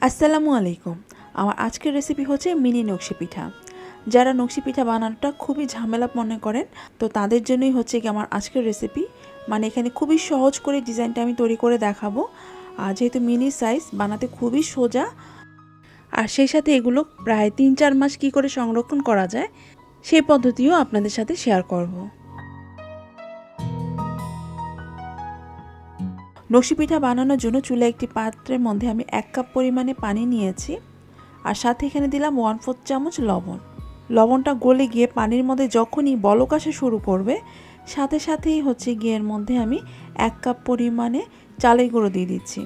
আসসালামু আলাইকুম। আমার আজকের রেসিপি হচ্ছে মিনি নকশি পিঠা। যারা নকশি পিঠা বানানোটা খুবই ঝামেলা মনে করেন, তো তাদের জন্যই হচ্ছে কি আমার আজকের রেসিপি। মানে এখানে খুবই সহজ করে ডিজাইনটা আমি তৈরি করে দেখাবো। আর যেহেতু মিনি সাইজ, বানাতে খুবই সোজা, আর সেই সাথে এগুলো প্রায় 3-4 মাস কী করে সংরক্ষণ করা যায় সেই পদ্ধতিও আপনাদের সাথে শেয়ার করব। নকশি পিঠা বানানোর জন্য চুলায় একটি পাত্রের মধ্যে আমি 1 কাপ পরিমাণে পানি নিয়েছি, আর সাথে এখানে দিলাম 1/4 চামচ লবণ। লবণটা গলে গিয়ে পানির মধ্যে যখনই বলক আসা শুরু করবে, সাথে সাথেই হচ্ছে গিয়ে এর মধ্যে আমি 1 কাপ পরিমাণে চালের গুঁড়ো দিয়ে দিচ্ছি।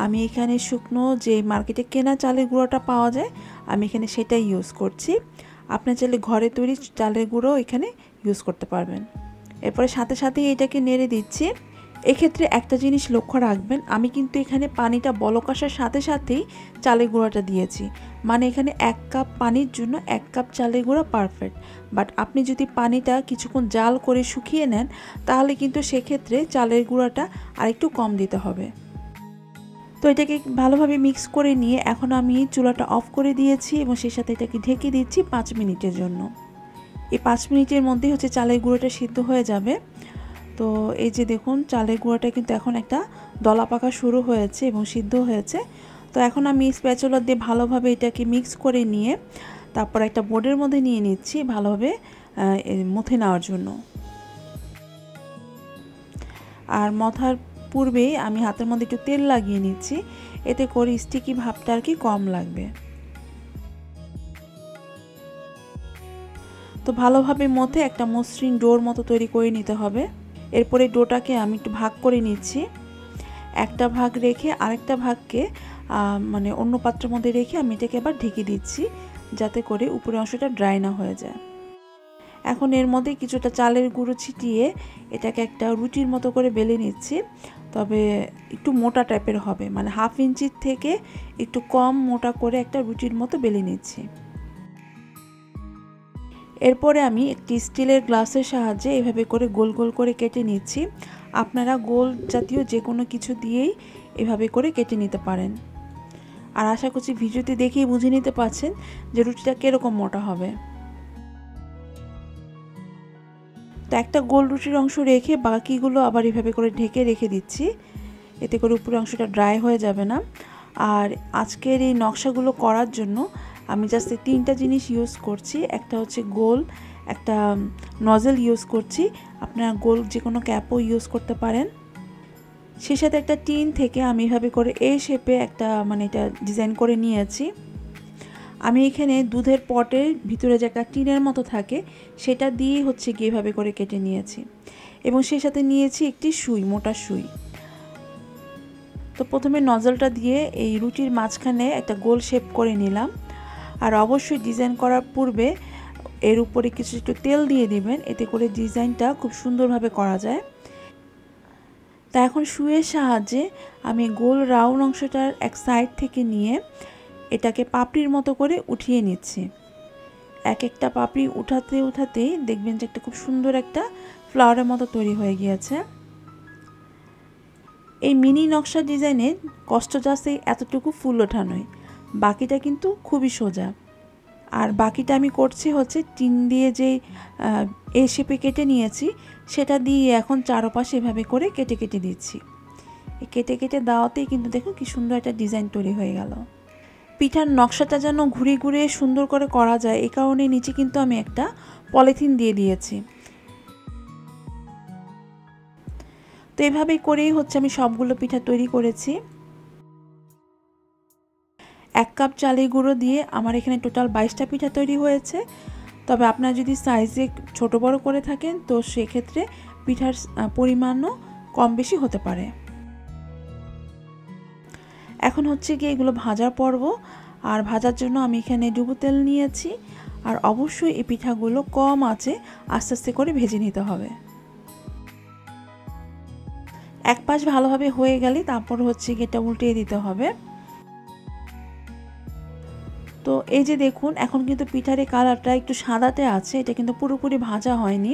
আমি এখানে শুকনো যে মার্কেটে কেনা চালের গুঁড়োটা পাওয়া যায়, আমি এখানে সেটাই ইউজ করছি। আপনার চাইলে ঘরে তৈরি চালের গুঁড়ো এখানে ইউজ করতে পারবেন। এরপরে সাথে সাথেই এটাকে নেড়ে দিচ্ছি। এক্ষেত্রে একটা জিনিস লক্ষ্য রাখবেন, আমি কিন্তু এখানে পানিটা বলক আসার সাথে সাথেই চালের গুঁড়োটা দিয়েছি। মানে এখানে 1 কাপ পানির জন্য 1 কাপ চালের গুঁড়ো পারফেক্ট। বাট আপনি যদি পানিটা কিছুক্ষণ জাল করে শুকিয়ে নেন, তাহলে কিন্তু সেক্ষেত্রে চালের গুঁড়োটা আরেকটু কম দিতে হবে। তো এটাকে ভালোভাবে মিক্স করে নিয়ে এখন আমি চুলাটা অফ করে দিয়েছি এবং সেই সাথে এটাকে ঢেকে দিচ্ছি 5 মিনিটের জন্য। এই 5 মিনিটের মধ্যেই হচ্ছে চালের গুঁড়োটা সিদ্ধ হয়ে যাবে। তো এই যে দেখুন, চালের গুঁড়োটা কিন্তু এখন একটা দলা পাকা শুরু হয়েছে এবং সিদ্ধ হয়েছে। তো এখন আমি স্প্যাচুলা দিয়ে ভালোভাবে এটাকে মিক্স করে নিয়ে তারপর একটা বোর্ডের মধ্যে নিয়ে নিচ্ছি ভালোভাবে মথে নেওয়ার জন্য। আর মথার পূর্বেই আমি হাতের মধ্যে একটু তেল লাগিয়ে নিচ্ছি, এতে করে স্টিকি ভাবটা আর কি কম লাগবে। তো ভালোভাবে মথে একটা মসৃণ ডোর মতো তৈরি করে নিতে হবে। এরপরে ডোটাকে আমি একটু ভাগ করে নিচ্ছি। একটা ভাগ রেখে আরেকটা ভাগকে মানে অন্য পাত্রের মধ্যে রেখে আমি এটাকে আবার ঢেকে দিচ্ছি, যাতে করে উপরের অংশটা ড্রাই না হয়ে যায়। এখন এর মধ্যে কিছুটা চালের গুঁড়ো ছিটিয়ে এটাকে একটা রুটির মতো করে বেলে নিচ্ছি। তবে একটু মোটা টাইপের হবে, মানে 1/2 ইঞ্চির থেকে একটু কম মোটা করে একটা রুটির মতো বেলে নিচ্ছি। এরপরে আমি একটি স্টিলের গ্লাসের সাহায্যে এভাবে করে গোল গোল করে কেটে নিচ্ছি। আপনারা গোল জাতীয় যে কোনো কিছু দিয়েই এভাবে করে কেটে নিতে পারেন। আর আশা করছি ভিডিওতে দেখেই বুঝে নিতে পারছেন যে রুটিটা কীরকম মোটা হবে। তো একটা গোল রুটির অংশ রেখে বাকিগুলো আবার এভাবে করে ঢেকে রেখে দিচ্ছি, এতে করে উপরের অংশটা ড্রাই হয়ে যাবে না। আর আজকের এই নকশাগুলো করার জন্য আমি জাস্ট 3টা জিনিস ইউজ করছি। একটা হচ্ছে গোল, একটা নজেল ইউজ করছি, আপনারা গোল যে কোনো ক্যাপও ইউজ করতে পারেন। সেই সাথে একটা টিন থেকে আমি এভাবে করে এই শেপে একটা মানে এটা ডিজাইন করে নিয়েছি। আমি এখানে দুধের পটের ভিতরে যে একটা টিনের মতো থাকে সেটা দিয়ে হচ্ছে গিয়ে এভাবে করে কেটে নিয়েছি, এবং সেই সাথে নিয়েছি একটি সুই, মোটা সুই। তো প্রথমে নজলটা দিয়ে এই রুটির মাঝখানে একটা গোল শেপ করে নিলাম। আর অবশ্যই ডিজাইন করার পূর্বে এর উপরে কিছু একটু তেল দিয়ে দিবেন, এতে করে ডিজাইনটা খুব সুন্দরভাবে করা যায়। তা এখন সুইয়ের সাহায্যে আমি গোল রাউন্ড অংশটার এক সাইড থেকে নিয়ে এটাকে পাপড়ির মতো করে উঠিয়ে নিচ্ছি। এক একটা পাপড়ি উঠাতে উঠাতেই দেখবেন যে একটা খুব সুন্দর একটা ফ্লাওয়ারের মতো তৈরি হয়ে গিয়েছে। এই মিনি নকশা ডিজাইনের কষ্ট জাস্ট এতটুকু ফুল ওঠানোই, বাকিটা কিন্তু খুবই সোজা। আর বাকিটা আমি করছি হচ্ছে টিন দিয়ে যে এই শেপে কেটে নিয়েছি সেটা দিয়ে এখন চারপাশে এভাবে করে কেটে কেটে দিচ্ছি। এই কেটে কেটে দেওয়াতেই কিন্তু দেখুন কি সুন্দর একটা ডিজাইন তৈরি হয়ে গেল। পিঠার নকশাটা যেন ঘুরে ঘুরে সুন্দর করে করা যায়, এই কারণে নিচে কিন্তু আমি একটা পলিথিন দিয়ে দিয়েছি। তো এভাবেই করেই হচ্ছে আমি সবগুলো পিঠা তৈরি করেছি। 1 কাপ চালের গুঁড়ো দিয়ে আমার এখানে টোটাল 22টা পিঠা তৈরি হয়েছে। তবে আপনারা যদি সাইজে ছোট বড় করে থাকেন তো সেক্ষেত্রে পিঠার পরিমাণও কম বেশি হতে পারে। এখন হচ্ছে গিয়ে এগুলো ভাজার পর্ব। আর ভাজার জন্য আমি এখানে ডুবো তেল নিয়েছি। আর অবশ্যই এই পিঠাগুলো কম আঁচে আস্তে আস্তে করে ভেজে নিতে হবে। এক পাশ ভালোভাবে হয়ে গেলে তারপর হচ্ছে গিয়ে এটা উল্টিয়ে দিতে হবে। তো এই যে দেখুন, এখন কিন্তু পিঠার এই কালারটা একটু সাদাতে আছে, এটা কিন্তু পুরোপুরি ভাজা হয়নি।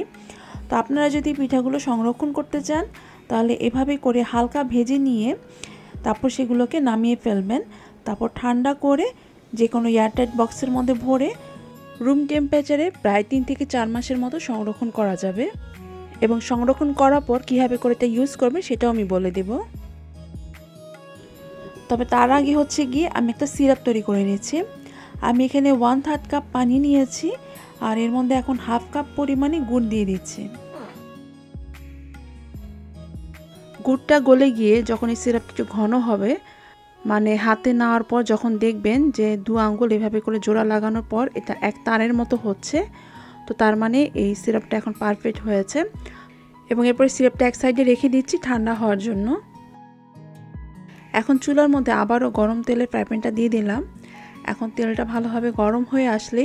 তো আপনারা যদি পিঠাগুলো সংরক্ষণ করতে চান তাহলে এভাবে করে হালকা ভেজে নিয়ে তারপর সেগুলোকে নামিয়ে ফেলবেন। তারপর ঠান্ডা করে যে কোনো এয়ারটাইট বক্সের মধ্যে ভরে রুম টেম্পারেচারে প্রায় 3 থেকে 4 মাসের মতো সংরক্ষণ করা যাবে। এবং সংরক্ষণ করার পর কীভাবে করে এটা ইউজ করবে সেটাও আমি বলে দেব। তবে তার আগে হচ্ছে গিয়ে আমি একটা সিরাপ তৈরি করে নিয়েছি। আমি এখানে 1/3 কাপ পানি নিয়েছি আর এর মধ্যে এখন 1/2 কাপ পরিমাণে গুড় দিয়ে দিচ্ছি। গুড়টা গলে গিয়ে যখন এই সিরাপটা একটু ঘন হবে, মানে হাতে নেওয়ার পর যখন দেখবেন যে 2 আঙ্গুল এভাবে করে জোড়া লাগানোর পর এটা এক তারের মতো হচ্ছে, তো তার মানে এই সিরাপটা এখন পারফেক্ট হয়েছে। এবং এরপর সিরাপটা এক সাইডে রেখে দিচ্ছি ঠান্ডা হওয়ার জন্য। এখন চুলার মধ্যে আবারও গরম তেলের ফ্রাই প্যানটা দিয়ে দিলাম। এখন তেলটা ভালোভাবে গরম হয়ে আসলে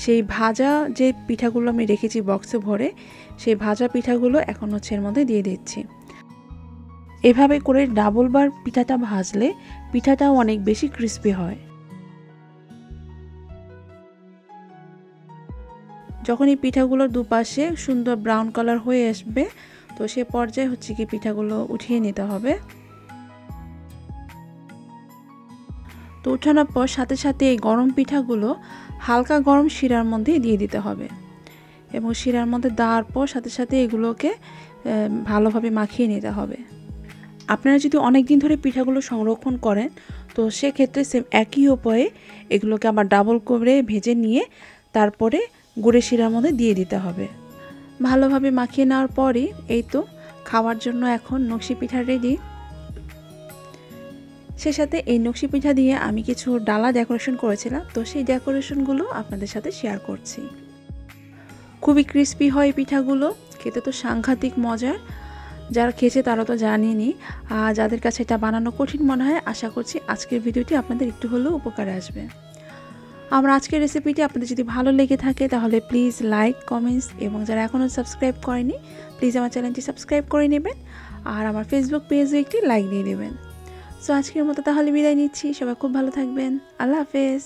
সেই ভাজা যে পিঠাগুলো আমি রেখেছি বক্সে ভরে, সেই ভাজা পিঠাগুলো এখন হচ্ছে এর মধ্যে দিয়ে দিচ্ছি। এভাবে করে ডাবল বার পিঠাটা ভাজলে পিঠাটাও অনেক বেশি ক্রিস্পি হয়। যখন এই পিঠাগুলোর দুপাশে সুন্দর ব্রাউন কালার হয়ে আসবে, তো সে পর্যায়ে হচ্ছে কি পিঠাগুলো উঠিয়ে নিতে হবে। তো উঠানোর পর সাথে সাথে এই গরম পিঠাগুলো হালকা গরম শিরার মধ্যে দিয়ে দিতে হবে এবং শিরার মধ্যে দেওয়ার পর সাথে সাথে এগুলোকে ভালোভাবে মাখিয়ে নিতে হবে। আপনারা যদি অনেক দিন ধরে পিঠাগুলো সংরক্ষণ করেন, তো সেক্ষেত্রে সেম একই উপায়ে এগুলোকে আবার ডাবল করে ভেজে নিয়ে তারপরে গুড়ের শিরার মধ্যে দিয়ে দিতে হবে। ভালোভাবে মাখিয়ে নেওয়ার পরই এই তো খাওয়ার জন্য এখন নকশি পিঠা রেডি। সে সাথে এই নকশি পিঠা দিয়ে আমি কিছু ডালা ডেকোরেশন করেছিলাম, তো সেই ডেকোরেশনগুলো আপনাদের সাথে শেয়ার করছি। খুবই ক্রিস্পি হয় পিঠাগুলো, খেতে তো সাংঘাতিক মজার। যারা খেয়েছে তারা তো জানেনই, আর যাদের কাছে এটা বানানো কঠিন মনে হয়, আশা করছি আজকের ভিডিওটি আপনাদের একটু হলেও উপকারে আসবে। আমার আজকের রেসিপিটি আপনাদের যদি ভালো লেগে থাকে তাহলে প্লিজ লাইক, কমেন্টস এবং যারা এখনও সাবস্ক্রাইব করেনি প্লিজ আমার চ্যানেলটি সাবস্ক্রাইব করে নেবেন আর আমার ফেসবুক পেজে একটি লাইক দিয়ে দেবেন। সো আজকের মতো তাহলে বিদায় নিচ্ছি। সবাই খুব ভালো থাকবেন। আল্লাহ হাফেজ।